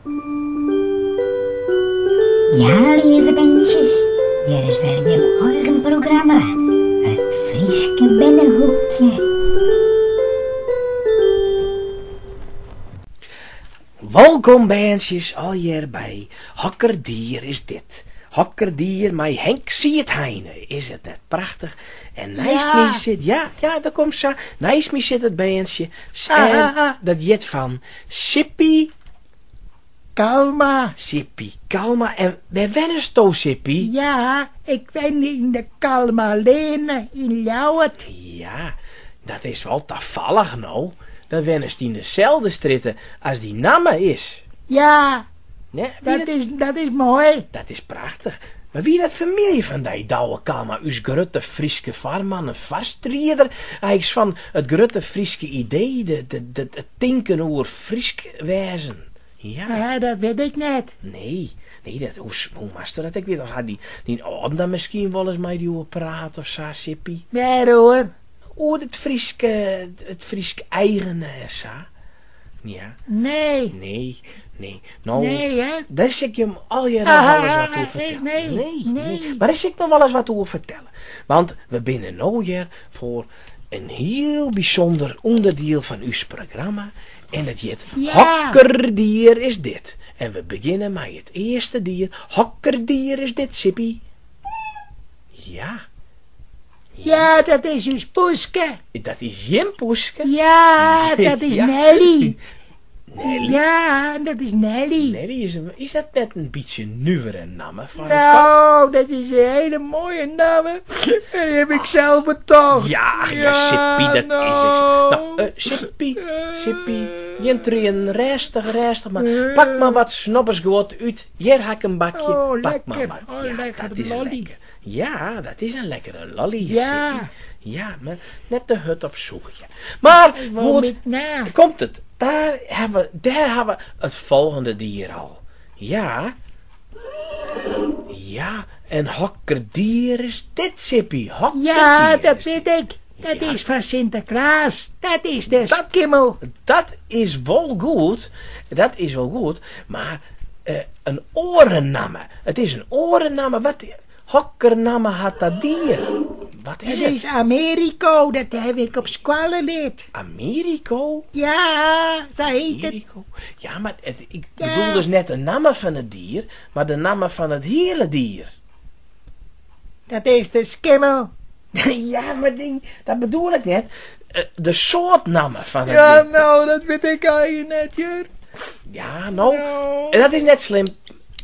Ja, lieve mensjes, hier is weer je eigen programma, het Frieske Binnenhoekje. Welkom mensjes, al hier bij Hokkerdier is dit. Hokkerdier, mijn Henk Siethijnen, is het net prachtig. En naast me zit, ja, daar komt ze. Naast me zit het beentje. En dat jet van Sippie Kalma. Sippie Kalma. En waar wennen sto, Sippie? Ja, ik ben in de Kalma-Lene in Ljouwert. Ja, dat is wel toevallig nou. Dat wennen die in dezelfde stritten als die namme is. Ja, Nee, dat is mooi. dat is prachtig. Maar wie dat familie van die douwe Kalma, us grote Frieske varman, een vastrijder, eigenlijk van het grote Frieske idee, het tinken over Friesk wezen. Ja. Ja, dat weet ik net. Nee, hoe master dat ik weet? Of had die oude dan misschien wel eens met die over praten of zo, Sippie? Ja hoor. Over het Frieske eigen, zo. Ja. Nee. Nee. Nou, Nee, hè? daar zit ik je al je nog wel eens wat over vertellen. Nee. Maar daar zit ik nog wel eens wat over vertellen. Want we binnen nou hier voor een heel bijzonder onderdeel van uw programma. En dat heet Hokkerdier is dit. En we beginnen met het eerste dier. Hokkerdier is dit, Sippie. Ja, dat is uw poeske. Dat is Jim Poeske. Ja, dat is Ja. Nelly. Nelly. Ja, dat is Nelly. Nelly is dat net een beetje nieuwere naam van een kat? Nou, dat is een hele mooie naam. En die heb ik zelf betaald. Ja, Sippie, dat is het. Nou, Sippie, je trien rustig, maar pak maar wat snobbersgoed uit. Hier hak een bakje, Oh, pak lekker. maar wat. Oh, Ja, lekker dat is lolly. lekker. Ja, dat is een lekkere lolly, Ja. Sippie. Ja, maar net de hut op zoekje. Maar, goed, komt het. Daar hebben we het volgende dier al. Ja, en hokkerdier is dit, Sippie. Hokkerdier Ja, dat is weet ik. Dat is van Sinterklaas. Dat is de skimmel. Dat is wel goed, maar een orennamme. Het is een orennamme. Wat hokkernamme had dat dier? Wat is Dat het? is Americo. Dat heb ik op school geleerd. Americo? Ja, zo heet het. Americo? Ja, maar ik bedoel dus net de naam van het dier, maar de naam van het hele dier. Dat is de skimmel. Ja, maar dat bedoel ik net. De soortnamen van het Ja, dier. nou, dat weet ik eigenlijk net, Jur. Ja, nou, dat is net slim.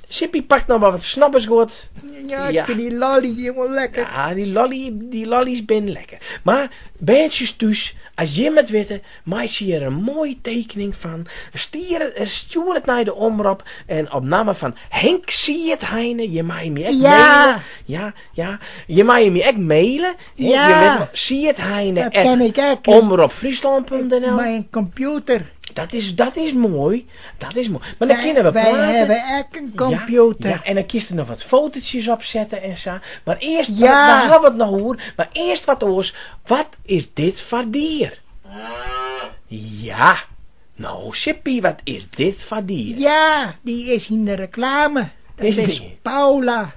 Sippie pakt nog maar wat snappersgoed. Ja, ik vind die lolly helemaal lekker. Ja, die lollies zijn lekker. Maar, beentjes thuis, als je het weet, maak je hier een mooie tekening van. Stuur het naar de omroep. En op naam van Henk Siethijnen, je mag me echt mailen. Ja. Je mag me echt mailen. Ja. Je weet Siethijnen. Dat ken ik ook. Omroepfriesland.nl. Mijn computer. Dat is mooi. Maar dan kunnen we wij praten. hebben ook een computer. Ja, en dan kiest er nog wat fotootjes op zetten en zo. Maar eerst, Ja. daar hebben we het nog over. Maar eerst wat oors. Wat is dit voor dier? Ja. Nou, Sippie, wat is dit voor dier? Ja, die is in de reclame. Dat Is is die? Paula.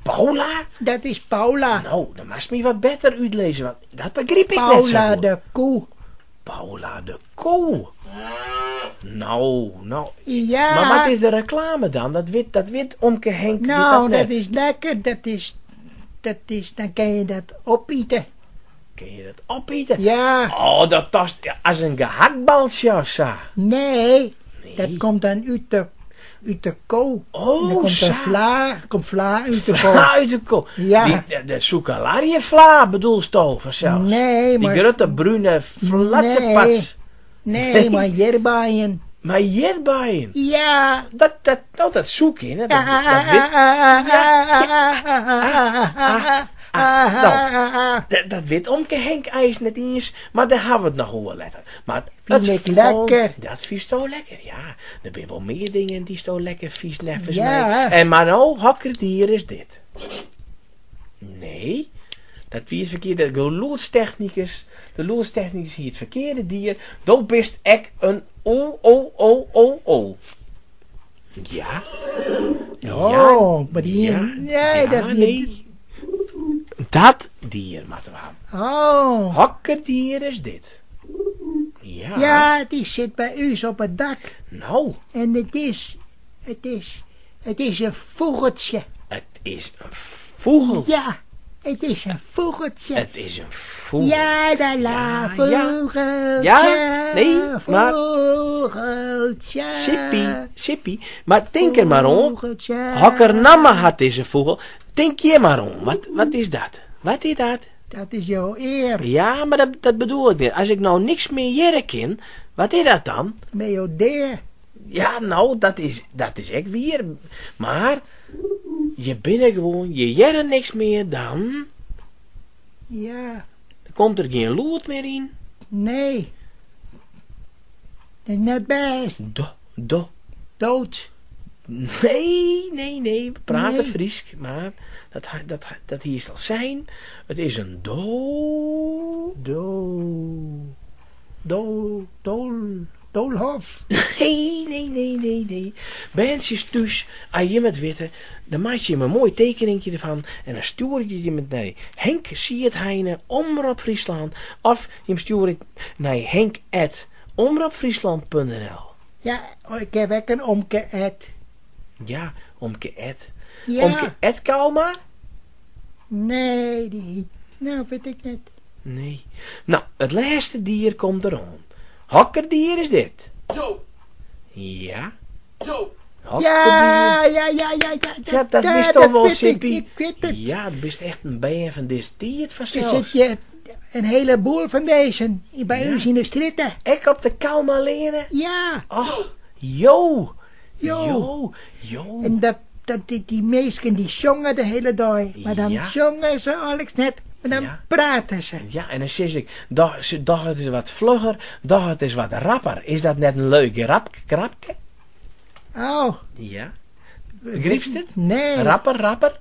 Paula? Dat is Paula. Nou, dan mag me wat beter uitlezen, want dat begreep ik net zo Paula goed. de koe. Paula de koe. Nou. Ja. Maar wat is de reclame dan? Dat weet Omke Henk. Nou, weet dat net. is lekker. Dan kan je dat opeten. Kun je dat opeten? Ja. Oh, dat tast als een gehaktbaltje of zo. Nee. Dat komt dan uit de kool. Oh, En dan komt zo. komt vla uit de kool. Uit de kool. Ja. De sucalariëvla bedoelst je zelfs. Nee, Die maar... grote bruine flatsepats. Nee, maar hierbij. Maar hierbij. Ja. Dat zoek je. Hè. Dat weet Omke Henk ijs net eens, maar daar hebben we het nog over letten. Maar Vind ik lekker. Dat vies toch lekker, ja. Er zijn wel meer dingen die zo lekker vies neffens Ja. mee. En maar nou, hokkerdier is dit. Nee, dat wie het verkeerde, de loodstechnicus hier het verkeerde dier, dan bist ek een o. maar die... Ja, nee, ja, dat niet. nee. Dat dier moeten we hebben. Oh. Hokkerdier is dit. Ja. Ja, die zit bij u op het dak. Nou, En het is een vogeltje. het is een vogel. Ja, het is een vogeltje. Het is een vogel. Ja, da la, Ja, vogeltje. Ja, nee, maar- Vogeltje. Sippie. Maar denk er maar om. Vogeltje. Hokkernamme had deze vogel. Denk je maar om. Wat is dat? Wat is dat? Dat is jouw eer. Ja, maar dat bedoel ik niet. Als ik nou niks meer jaren ken, wat is dat dan? Met jouw deer. Ja, nou, dat is echt weer. Maar, je bent gewoon, je jaren niks meer dan. Ja, Dan komt er geen lood meer in. nee. Dat is net best. Dood. Nee, we praten Nee. Fries, maar dat hier zal zijn. Het is een Doolhof. Nee. Mensen thuis, als je het weten, dan maak je een mooi tekeningje ervan en dan stuur je die met naar Henk Siertheine, Omroep Friesland, of je stuurt het naar henk@omroepfriesland.nl. Ja, ik heb ook een omke uit. Ja, Omke Ed. Ja. Omke Ed Kalma? Nee, nou weet ik niet. Nee. Nou, het laatste dier komt erom. Hokkerdier is dit. Yo, Ja. yo. Hokkerdier. Ja, Dat wist toch wel, weet ik. Sippie? Ik weet het. Ja, dat best echt een bijen van dit dier Er vanzelf. zit je een heleboel van deze bij Ja. u in de stritten. Ik op de Kalma leren. Ja, Ach, yo. Jo. Yo. en die meisjes die zongen de hele dag. Maar dan Ja. zongen ze alles net, maar dan Ja. praten ze. Ja, en dan zeg ik, dag het is wat vlugger, dag het is wat rapper. Is dat net een leuke krapke? Oh, Ja. Begrijpst het? nee. Rapper? Rapper?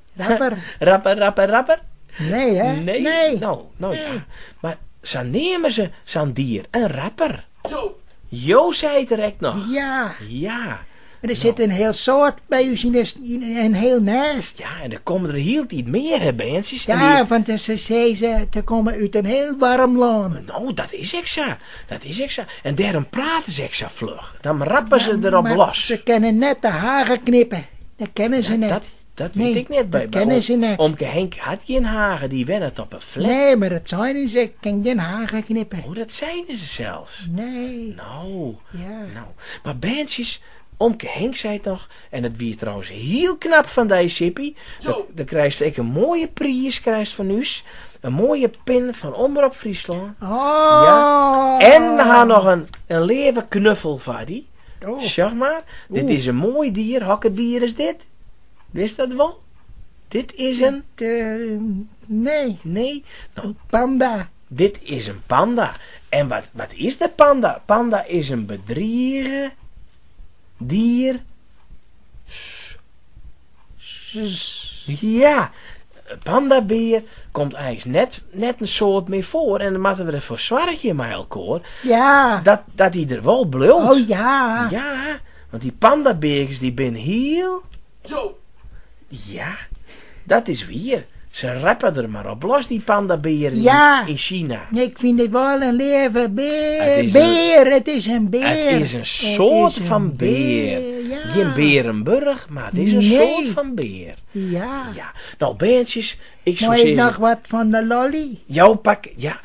Nee, hè? Nee. Nou ja. Maar zo nemen ze zo'n dier, een rapper. Yo, Jo zei het direct nog. Ja, Ja. maar er zit een heel soort bij u in een heel nest. Ja, en dan komen er heel iets meer, hè, bandjes. En Ja, want ze zei ze komen uit een heel warm land. nou, dat is ik zo. En daarom praten ze zo vlug. Dan rappen ze erop Maar los. ze kennen net de haren knippen. Dat kennen ze net. Dat Nee, weet ik net bij dat kennen ze net. Omke Henk had geen hagen, die wen het op een flat. Nee, maar dat zijn ze. Ik kan geen haren knippen. Oh, dat zijn ze zelfs. Nee. Nou, Ja. maar bandjes, Omke Henk zei het nog, en het wie trouwens heel knap van die Sippie. Dan krijg ik een mooie prijs krijgt van u. Een mooie pin van Omroep Friesland. Oh. Ja. En we gaan nog een leven knuffel van die. Oh. Zeg maar, dit Oeh. is een mooi dier. Hokkerdier is dit. Wist dat wel? Dit is een... Nee. Nee, nou, Panda. dit is een panda. En wat is de panda? Panda is een bedriegen dier. Ja, pandabeer komt eigenlijk net een soort mee voor. En dan moeten we er voor zwartje met elkaar. Ja. Dat hij er wel bloot. Oh ja. Ja, want die pandabeertjes die ben heel... yo. Ja, dat is weer. Ze rappen er maar op los, die pandaberen Ja. in China. Nee, ik vind het wel een leven beer. Het is Het is een beer. Het is een soort van beer. Ja. Geen Berenburg, maar het is een Nee. soort van beer. Ja. Ja, nou bandjes, ik zou Maar ik zeggen, nog wat van de lolly. jouw pak, ja.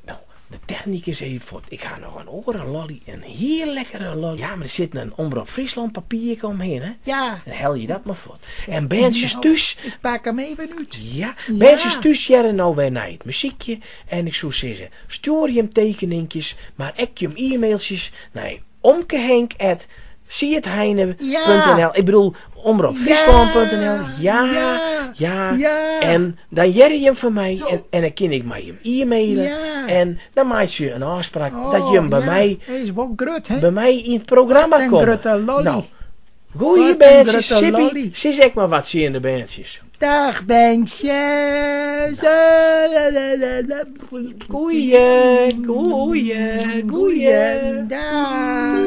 Nou, de techniek is even voor. Ik ga nog een orenlolly, een heel lekkere lolly. Ja, maar er zit een Omroep Friesland papiertje omheen, hè. Ja. Dan hel je dat maar voor. En bandjes Nou, thuis, Ik pak hem even uit. ja, Ja. bandjes thuis jaren nou weer naar het muziekje. En ik zou zeggen, stuur je hem tekeningjes, maar ik je hem e-mailtjes naar omkehenk@sietheine.nl. Ja. Ik bedoel, omroepfriesland.nl. Ja, Ja. En dan jerry je hem van mij en dan kan ik mij hem e-mailen. Ja. En dan maak je een afspraak dat je hem bij, ja. mij, Hij is wel groot, hè? bij mij in het programma Wat een komt. grote lolly. Nou, goeie Wat een bandjes, grote Sippie. lolly. Zie ik maar wat zie in de bandjes. Dag, bandjes. Goeie. Dag.